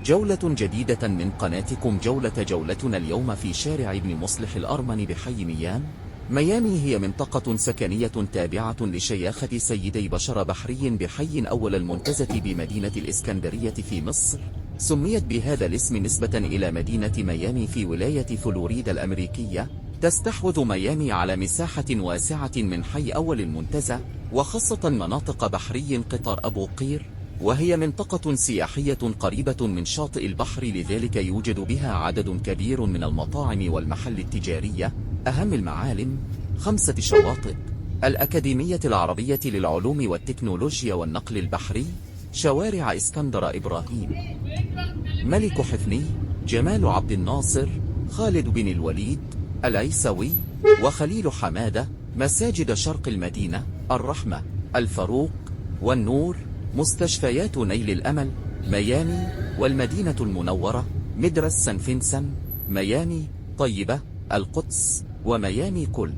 جولة جديدة من قناتكم جولتنا اليوم في شارع ابن مصلح الأرمن بحي ميامي. ميامي هي منطقة سكنية تابعة لشياخة سيدي بشر بحري بحي أول المنتزه بمدينة الإسكندرية في مصر. سميت بهذا الاسم نسبة إلى مدينة ميامي في ولاية فلوريدا الأمريكية. تستحوذ ميامي على مساحة واسعة من حي أول المنتزه، وخاصة مناطق بحري قطار أبو قير، وهي منطقة سياحية قريبة من شاطئ البحر، لذلك يوجد بها عدد كبير من المطاعم والمحل التجارية. أهم المعالم 5 شواطئ: الأكاديمية العربية للعلوم والتكنولوجيا والنقل البحري، شوارع اسكندر إبراهيم، ملك حفني، جمال عبد الناصر، خالد بن الوليد، العيسوي، وخليل حمادة، مساجد شرق المدينة، الرحمة، الفاروق، والنور، مستشفيات نيل الأمل، ميامي، والمدينة المنورة، مدرسة سان فينسن، ميامي، طيبة، القدس، وميامي كل.